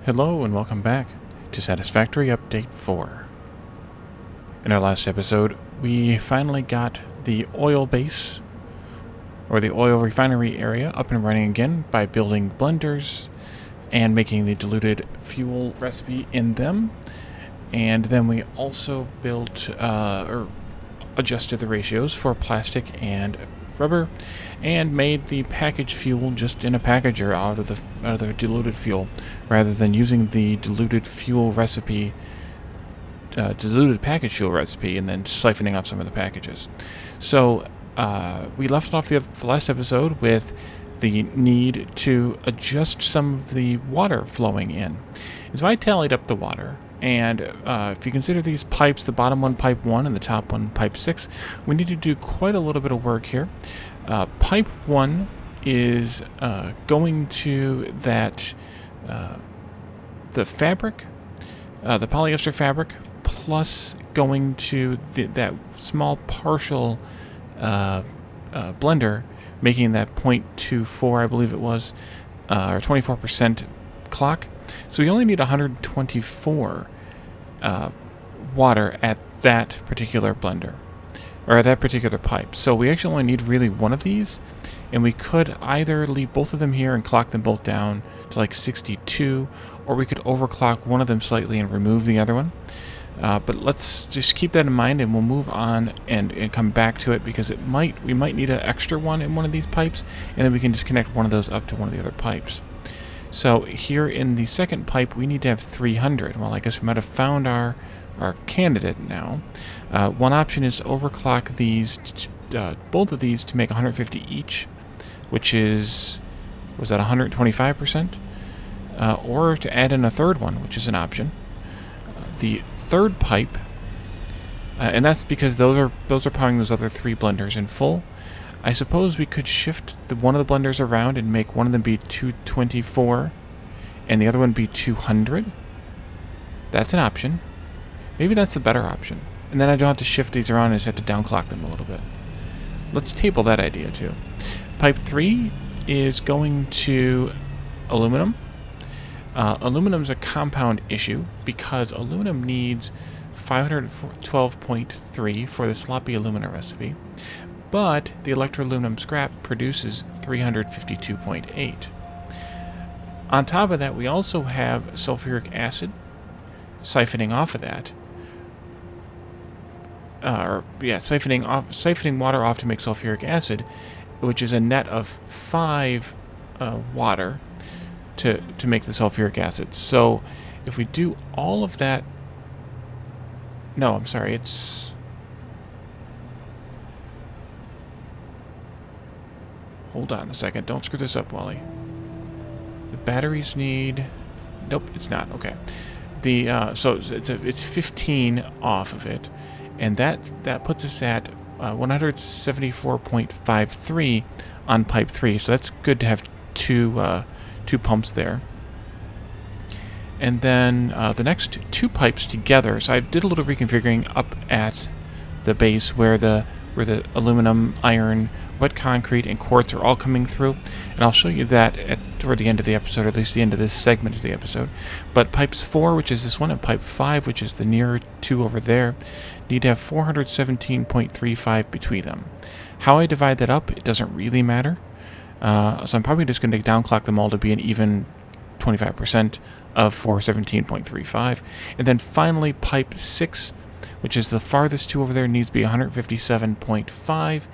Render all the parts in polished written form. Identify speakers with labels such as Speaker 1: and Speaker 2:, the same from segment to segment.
Speaker 1: Hello and welcome back to Satisfactory Update 4. In our last episode, we finally got the oil base, or the oil refinery area, up and running again by building blenders and making the diluted fuel recipe in them. And then we also built, or adjusted the ratios for plastic and rubber, and made the packaged fuel just in a packager out of the diluted fuel, rather than using the diluted fuel recipe, diluted packaged fuel recipe, and then siphoning off some of the packages. So we left off the last episode with the need to adjust some of the water flowing in. And so I tallied up the water. And if you consider these pipes, the bottom one pipe 1 and the top one pipe 6, we need to do quite a little bit of work here. Pipe 1 is going to that the fabric, the polyester fabric, plus going to that small partial blender, making that 0.24, I believe it was, or 24% clock. So we only need 124 water at that particular blender, or at that particular pipe. So we actually only need really one of these, and we could either leave both of them here and clock them both down to like 62, or we could overclock one of them slightly and remove the other one. But let's just keep that in mind, and we'll move on and come back to it, because we might need an extra one in one of these pipes, and then we can just connect one of those up to one of the other pipes. So here in the second pipe, we need to have 300. Well, I guess we might have found our candidate now. One option is to overclock these, both of these, to make 150 each, which was that 125%? Or to add in a third one, which is an option. The third pipe, and that's because those are powering those other three blenders in full. I suppose we could shift one of the blenders around and make one of them be 224 and the other one be 200. That's an option. Maybe that's the better option. And then I don't have to shift these around, I just have to downclock them a little bit. Let's table that idea too. Pipe 3 is going to aluminum. Aluminum's a compound issue because aluminum needs 512.3 for the sloppy alumina recipe. But the electroaluminum scrap produces 352.8. On top of that, we also have sulfuric acid siphoning off of that. Siphoning water off to make sulfuric acid, which is a net of 5 water to make the sulfuric acid. So if we do all of that... No, I'm sorry, it's... Hold on a second. Don't screw this up, Wally. The batteries need... Nope, it's not. Okay. So it's 15 off of it, and that puts us at 174.53 on pipe 3. So that's good to have two pumps there. And then the next two pipes together. So I did a little reconfiguring up at the base where the aluminum, iron, wet concrete, and quartz are all coming through. And I'll show you that toward the end of the episode, or at least the end of this segment of the episode. But pipes 4, which is this one, and pipe 5, which is the nearer two over there, need to have 417.35 between them. How I divide that up, it doesn't really matter. So I'm probably just going to downclock them all to be an even 25% of 417.35. And then finally, pipe 6, which is the farthest two over there, needs to be 157.5,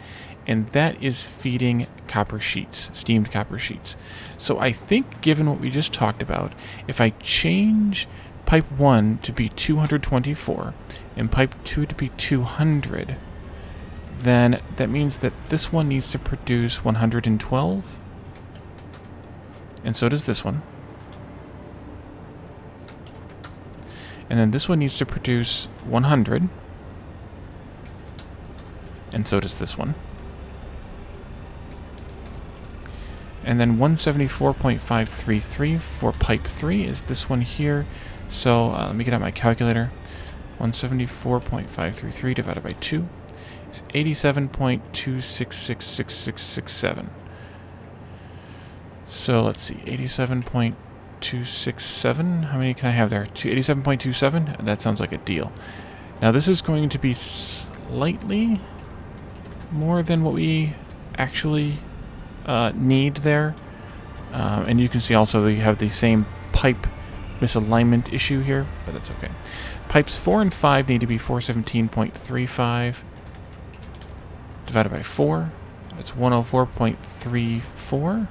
Speaker 1: and that is feeding copper sheets, steamed copper sheets. So I think, given what we just talked about, if I change pipe 1 to be 224 and pipe 2 to be 200, then that means that this one needs to produce 112, and so does this one. And then this one needs to produce 100. And so does this one. And then 174.533 for pipe 3 is this one here. So let me get out my calculator. 174.533 divided by 2 is 87.2666667. So let's see, 87.2 267. How many can I have there? 287.27? That sounds like a deal. Now this is going to be slightly more than what we actually need there. And you can see also that you have the same pipe misalignment issue here, but that's okay. Pipes 4 and 5 need to be 417.35 divided by 4. That's 104.34.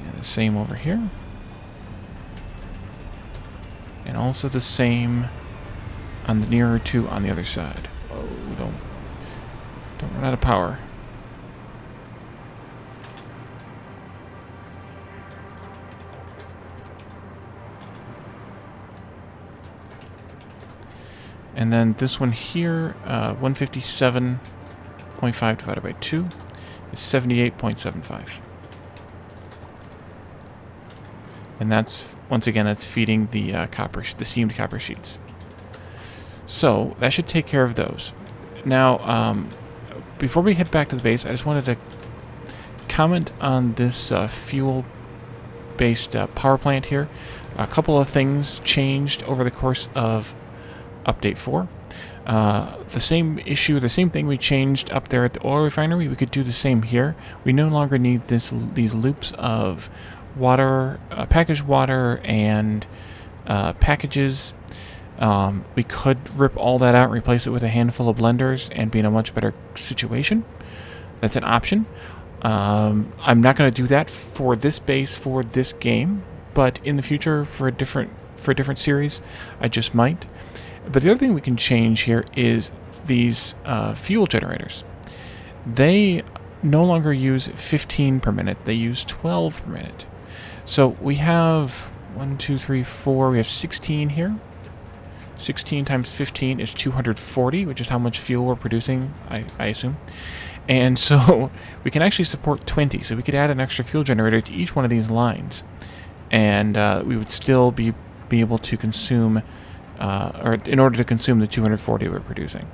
Speaker 1: And the same over here. And also the same on the nearer two on the other side. Oh, don't run out of power. And then this one here, 157.5 divided by 2 is 78.75. And that's, once again, that's feeding the the seamed copper sheets. So that should take care of those. Now, before we head back to the base, I just wanted to comment on this fuel-based power plant here. A couple of things changed over the course of Update 4. The same issue, the same thing we changed up there at the oil refinery, we could do the same here. We no longer need these loops of water, packaged water, and packages. We could rip all that out and replace it with a handful of blenders and be in a much better situation. That's an option. I'm not going to do that for this base for this game, but in the future for a different series, I just might. But the other thing we can change here is these fuel generators. They no longer use 15 per minute. They use 12 per minute. So we have 1, 2, 3, 4. We have 16 here. 16 times 15 is 240, which is how much fuel we're producing, I assume. And so we can actually support 20. So we could add an extra fuel generator to each one of these lines. And we would still be able to consume, or in order to consume the 240 we're producing.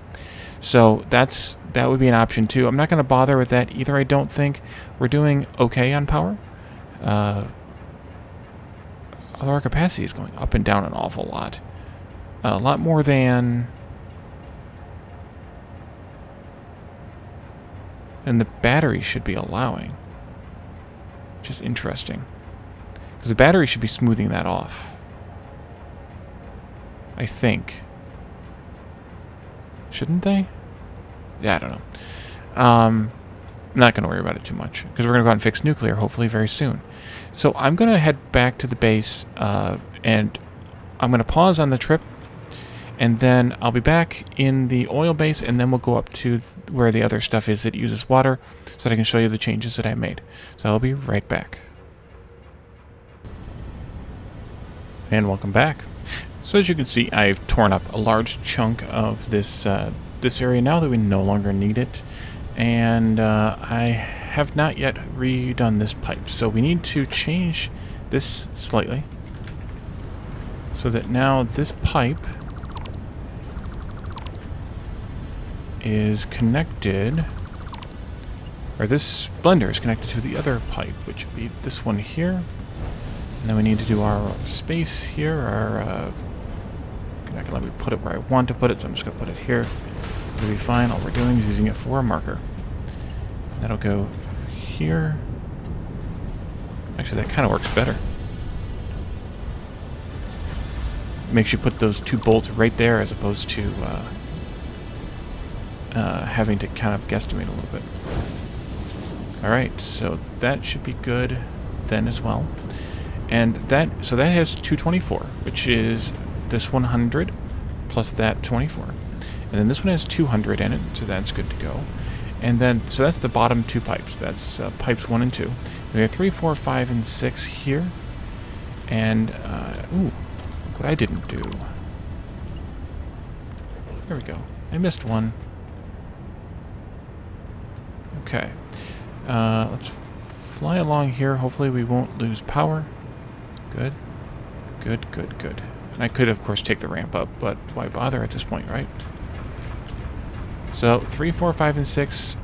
Speaker 1: So that would be an option too. I'm not going to bother with that either, I don't think. We're doing okay on power. Although our capacity is going up and down an awful lot. A lot more than the battery should be allowing. Which is interesting. Because the battery should be smoothing that off. I think. Shouldn't they? Yeah, I don't know. I'm not going to worry about it too much, because we're going to go out and fix nuclear, hopefully, very soon. So I'm going to head back to the base, and I'm going to pause on the trip, and then I'll be back in the oil base, and then we'll go up to where the other stuff is that uses water, so that I can show you the changes that I made. So I'll be right back. And welcome back. So as you can see, I've torn up a large chunk of this this area now that we no longer need it, and I have not yet redone this pipe. So we need to change this slightly, so that now this pipe is connected, or this blender is connected to the other pipe, which would be this one here. And then we need to do our space here, our you're not going to let me put it where I want to put it, so I'm just going to put it here. It'll be fine. All we're doing is using it for a marker. That'll go here. Actually, that kind of works better. Makes you put those two bolts right there as opposed to having to kind of guesstimate a little bit. Alright, so that should be good then as well. And that has 224, which is this 100 plus that 24. And then this one has 200 in it, so that's good to go. And then, so that's the bottom two pipes. That's pipes 1 and 2. We have 3, 4, 5, and 6 here. And, ooh, look what I didn't do. There we go. I missed one. Okay. Let's fly along here. Hopefully we won't lose power. Good. Good, good, good. And I could, of course, take the ramp up, but why bother at this point, right? So, 3, 4, 5, and 6.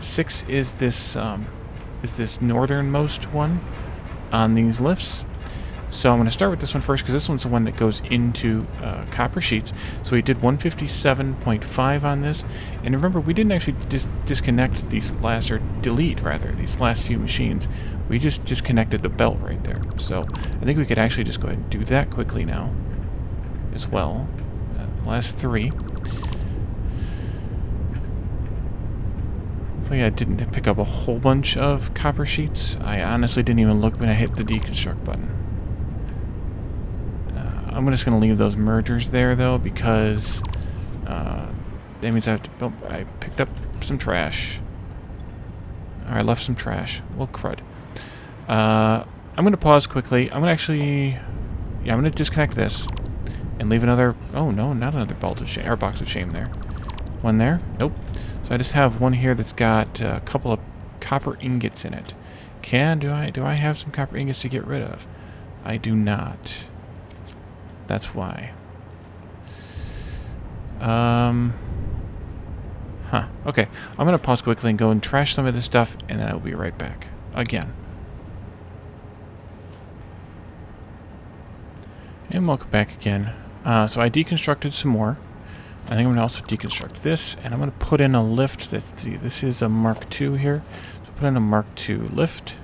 Speaker 1: 6 is this is this northernmost one on these lifts. So I'm going to start with this one first because this one's the one that goes into copper sheets. So we did 157.5 on this. And remember, we didn't actually disconnect these last, or delete rather, these last few machines. We just disconnected the belt right there. So I think we could actually just go ahead and do that quickly now as well. Last 3. Hopefully I didn't pick up a whole bunch of copper sheets. I honestly didn't even look when I hit the deconstruct button. I'm just going to leave those mergers there, though, because that means I have to... Oh, I picked up some trash. Or I left some trash. Well, crud. I'm going to pause quickly. I'm going to actually... Yeah, I'm going to disconnect this and leave another... Oh, no, not another bolt of shame, or box of shame there. One there? Nope. So I just have one here that's got a couple of copper ingots in it. Do I have some copper ingots to get rid of? I do not. That's why. Okay. I'm going to pause quickly and go and trash some of this stuff, and then I'll be right back. Again. And welcome back again. So I deconstructed some more. I think I'm going to also deconstruct this, and I'm going to put in a lift. Let's see, this is a Mark II here. So put in a Mark II lift.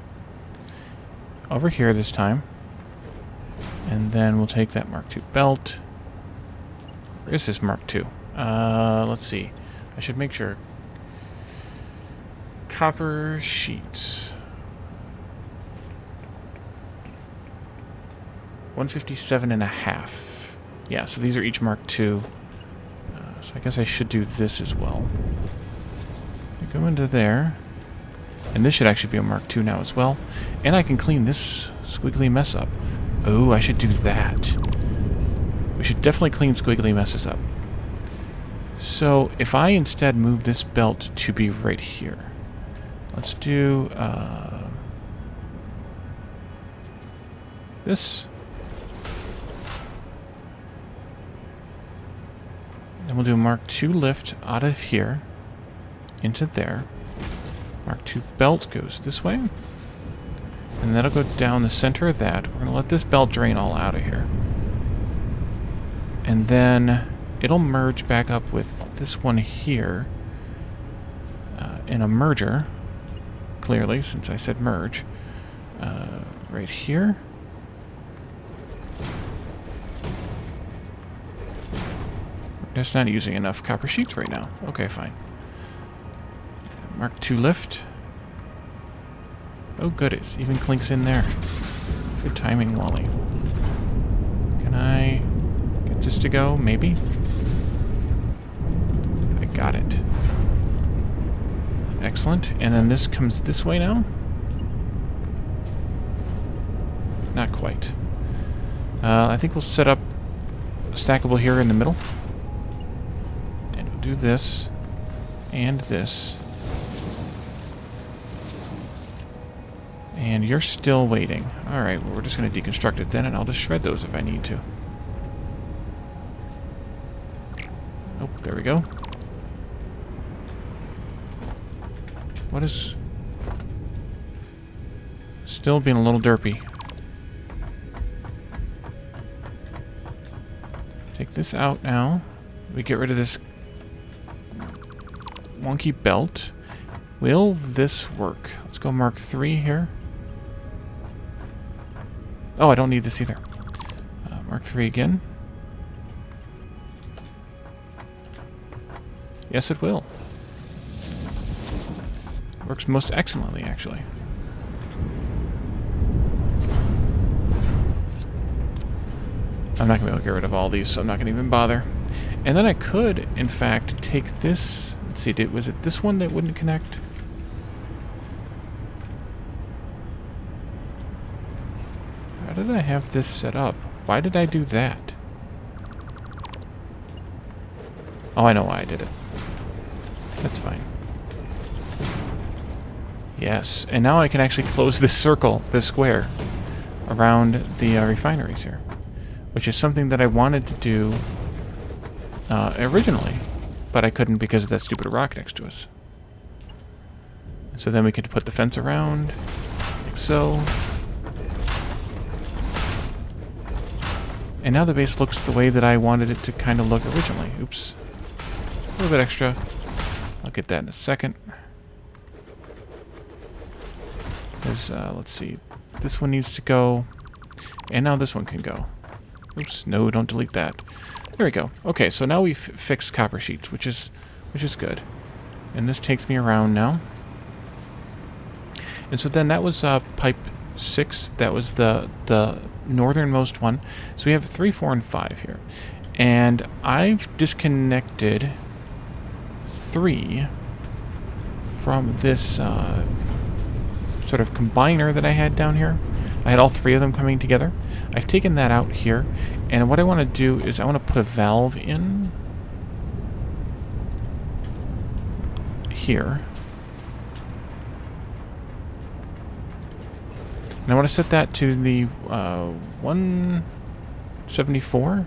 Speaker 1: Over here this time. And then we'll take that Mark II belt. Where is this Mark II? Let's see. I should make sure. Copper sheets. 157.5. Yeah, so these are each Mark II. So I guess I should do this as well. I go into there. And this should actually be a Mark II now as well. And I can clean this squiggly mess up. Oh, I should do that. We should definitely clean squiggly messes up. So, if I instead move this belt to be right here. Let's do this. Then we'll do a Mark II lift out of here into there. Mark II belt goes this way. And that'll go down the center of that. We're going to let this belt drain all out of here. And then it'll merge back up with this one here in a merger. Clearly, since I said merge. Right here. We're just not using enough copper sheets right now. Okay, fine. Mark II lift. Oh, good. It even clinks in there. Good timing, Wally. Can I get this to go? Maybe? I got it. Excellent. And then this comes this way now? Not quite. I think we'll set up a stackable here in the middle. And we'll do this. And this. And you're still waiting. Alright, well, we're just going to deconstruct it then, and I'll just shred those if I need to. Oh, there we go. What is... Still being a little derpy. Take this out now. We get rid of this wonky belt. Will this work? Let's go Mark III here. Oh, I don't need this either. Mark III again. Yes, it will. Works most excellently, actually. I'm not going to be able to get rid of all these, so I'm not going to even bother. And then I could, in fact, take this... Let's see, was it this one that wouldn't connect? How did I have this set up? Why did I do that? Oh, I know why I did it. That's fine. Yes, and now I can actually close this circle, this square, around the refineries here. Which is something that I wanted to do originally, but I couldn't because of that stupid rock next to us. So then we can put the fence around, like so. And now the base looks the way that I wanted it to kind of look originally. Oops. A little bit extra. I'll get that in a second. Let's see. This one needs to go. And now this one can go. Oops, no, don't delete that. There we go. Okay, so now we've fixed copper sheets, which is good. And this takes me around now. And so then that was pipe 6. That was the northernmost one. So we have 3, 4, and 5 here. And I've disconnected 3 from this sort of combiner that I had down here. I had all 3 of them coming together. I've taken that out here, and what I want to do is I want to put a valve in here. And I want to set that to the 174.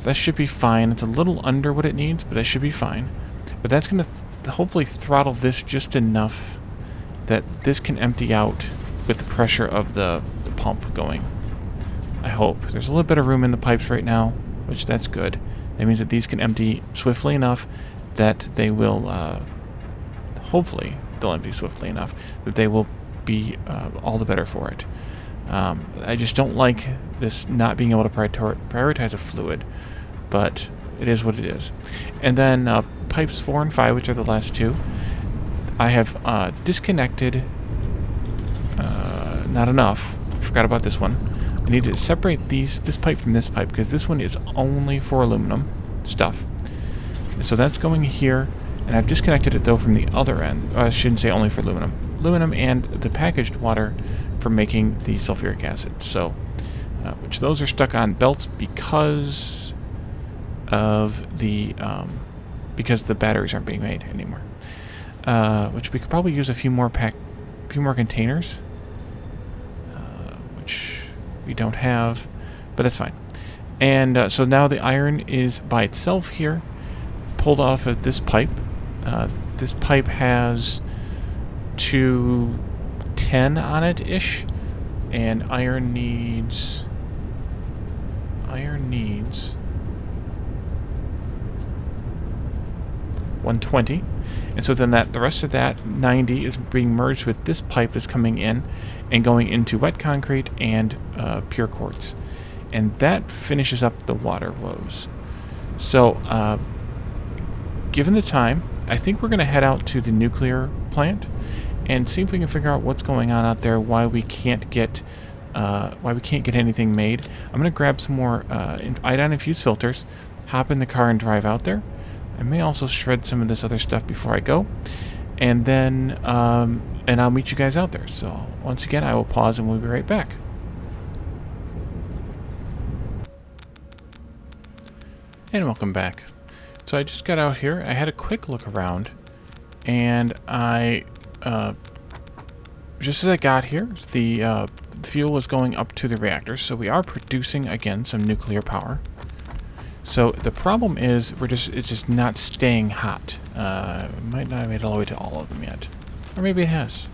Speaker 1: That should be fine. It's a little under what it needs, but that should be fine. But that's going to hopefully throttle this just enough that this can empty out with the pressure of the pump going. I hope. There's a little bit of room in the pipes right now, which that's good. That means that these can empty swiftly enough that they will, hopefully, they'll empty swiftly enough that they will be all the better for it. I just don't like this not being able to prioritize a fluid, but it is what it is. And then pipes 4 and 5, which are the last 2, I have disconnected, not enough, forgot about this one. I need to separate this pipe from this pipe, because this one is only for aluminum stuff. So that's going here, and I've disconnected it though from the other end. I shouldn't say only for aluminum. Aluminum and the packaged water for making the sulfuric acid. So, which those are stuck on belts because of the batteries aren't being made anymore. Which we could probably use a few more containers, which we don't have, but that's fine. And so now the iron is by itself here, pulled off of this pipe. This pipe has 210 on it ish, and iron needs 120, and so then the rest of that 90 is being merged with this pipe that's coming in and going into wet concrete and pure quartz, and that finishes up the water woes. So given the time, I think we're going to head out to the nuclear plant and see if we can figure out what's going on out there, why we can't get anything made. I'm going to grab some more iodine-infused filters, hop in the car and drive out there. I may also shred some of this other stuff before I go, and then and I'll meet you guys out there. So once again, I will pause and we'll be right back. And welcome back. So I just got out here. I had a quick look around, and I just as I got here, the fuel was going up to the reactor, so we are producing again some nuclear power. So the problem is it's just not staying hot. It might not have made it all the way to all of them yet, or maybe it has.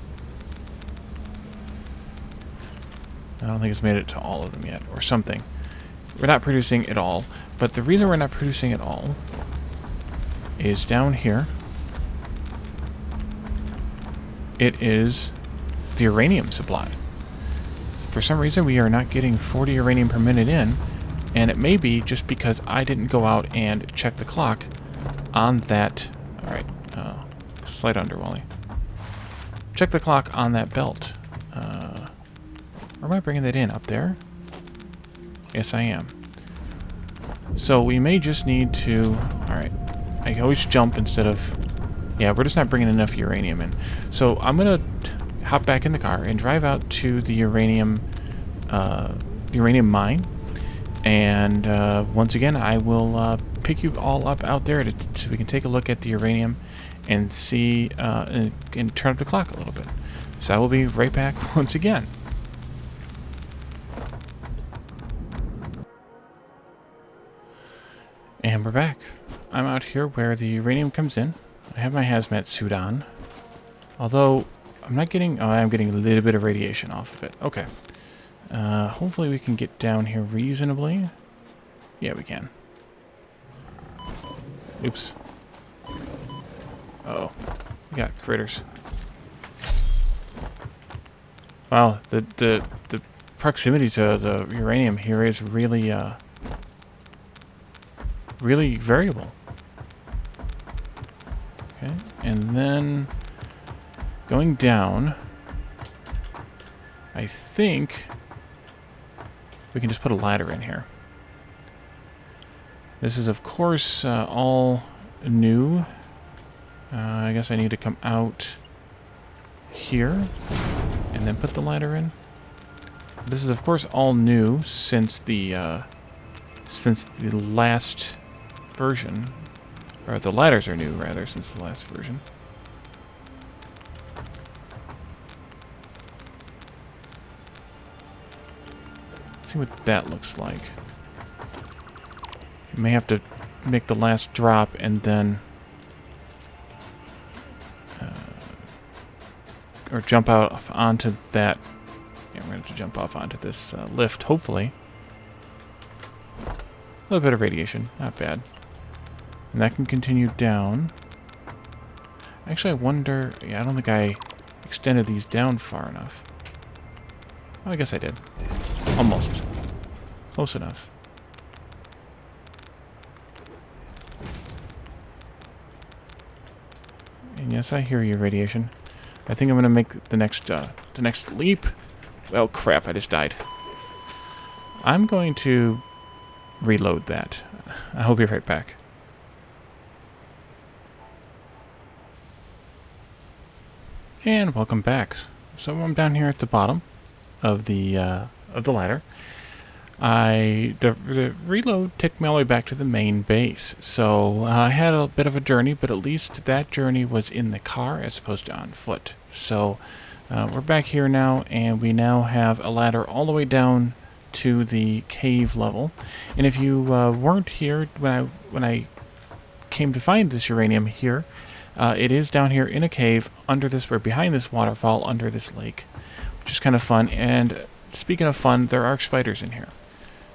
Speaker 1: I don't think it's made it to all of them yet, or something. We're not producing it all, but the reason we're not producing it all is down here. It is the uranium supply. For some reason, we are not getting 40 uranium per minute in, and it may be just because I didn't go out and check the clock on that. All right, slight underwhelly. Check the clock on that belt. Or am I bringing that in? Up there? Yes, I am. So we may just need to... Alright. I always jump instead of... Yeah, we're just not bringing enough uranium in. So I'm going to hop back in the car and drive out to the uranium mine. And once again, I will pick you all up out there so we can take a look at the uranium and see and turn up the clock a little bit. So I will be right back once again. And we're back. I'm out here where the uranium comes in. I have my hazmat suit on. Although, I'm not getting... Oh, I'm getting a little bit of radiation off of it. Okay. Hopefully we can get down here reasonably. Yeah, we can. Oops. Uh-oh. We got critters. Wow, the proximity to the uranium here is really, really variable. Okay, and then going down, I think we can just put a ladder in here. This is, of course, all new. I guess I need to come out here and then put the ladder in. This is, of course, all new since the last version. Or the ladders are new, rather, since the last version. Let's see what that looks like. You may have to make the last drop and then... or jump out onto that... Yeah, we're going to have to jump off onto this lift, hopefully. A little bit of radiation, not bad. And that can continue down. Actually, I wonder... Yeah, I don't think I extended these down far enough. Oh, I guess I did. Almost. Close enough. And yes, I hear you, radiation. I think I'm going to make the next leap. Well, crap, I just died. I'm going to reload that. I'll be right back. And welcome back. So I'm down here at the bottom of the ladder. The reload took me all the way back to the main base. So I had a bit of a journey, but at least that journey was in the car as opposed to on foot. So we're back here now, and we now have a ladder all the way down to the cave level. And if you weren't here when I came to find this uranium here, it is down here in a cave under this, or behind this waterfall, under this lake, which is kind of fun. And speaking of fun, there are spiders in here.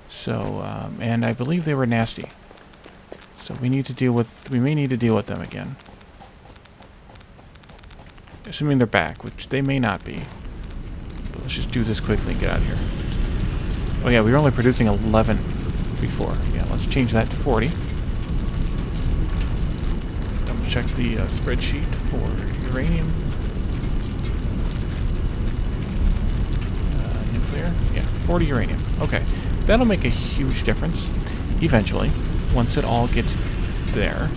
Speaker 1: So, and I believe they were nasty. So we may need to deal with them again. Assuming they're back, which they may not be. But let's just do this quickly and get out of here. Oh yeah, we were only producing 11 before. Yeah, let's change that to 40. Double check the spreadsheet for uranium. Nuclear? Yeah, 40 uranium. Okay. That'll make a huge difference, eventually, once it all gets there.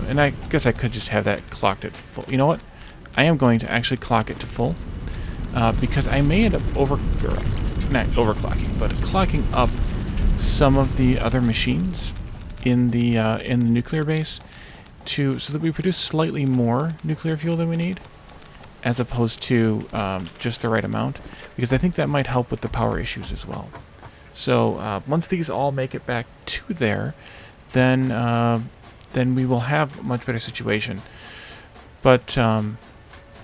Speaker 1: And I guess I could just have that clocked at full. You know what? I am going to actually clock it to full, because I may end up not overclocking, but clocking up some of the other machines in the nuclear base so that we produce slightly more nuclear fuel than we need, as opposed to just the right amount, because I think that might help with the power issues as well. So once these all make it back to there, then we will have a much better situation. But at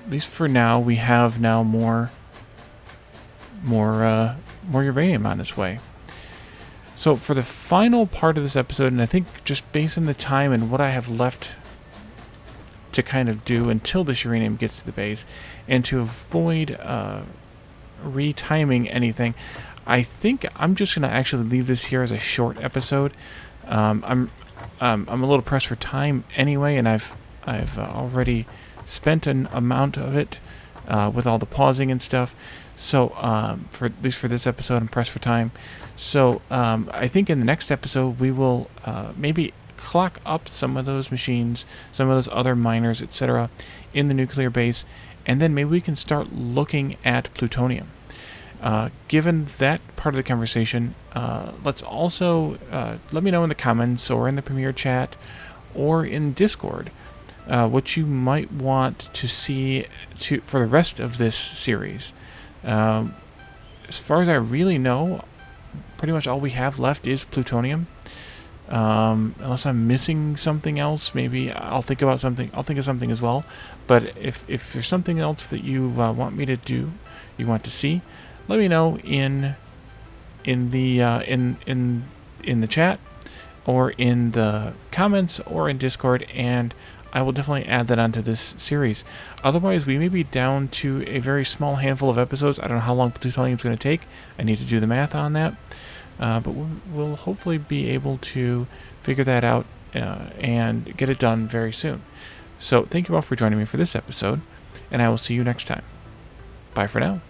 Speaker 1: least for now, we have now more uranium on its way. So for the final part of this episode, and I think just based on the time and what I have left to kind of do until this uranium gets to the base, and to avoid retiming anything, I think I'm just going to actually leave this here as a short episode. I'm a little pressed for time anyway, and I've already spent an amount of it with all the pausing and stuff. So at least for this episode, I'm pressed for time. So I think in the next episode we will maybe clock up some of those machines, some of those other miners, etc., in the nuclear base, and then maybe we can start looking at plutonium. Given that part of the conversation, let's also let me know in the comments or in the Premiere chat or in Discord what you might want to see for the rest of this series. As far as I really know, pretty much all we have left is plutonium. Unless I'm missing something else, maybe I'll think about something. I'll think of something as well. But if there's something else that you want me to do, you want to see, let me know in the in the chat, or in the comments, or in Discord, and I will definitely add that onto this series. Otherwise, we may be down to a very small handful of episodes. I don't know how long Plutonium is going to take. I need to do the math on that. But we'll hopefully be able to figure that out and get it done very soon. So thank you all for joining me for this episode, and I will see you next time. Bye for now.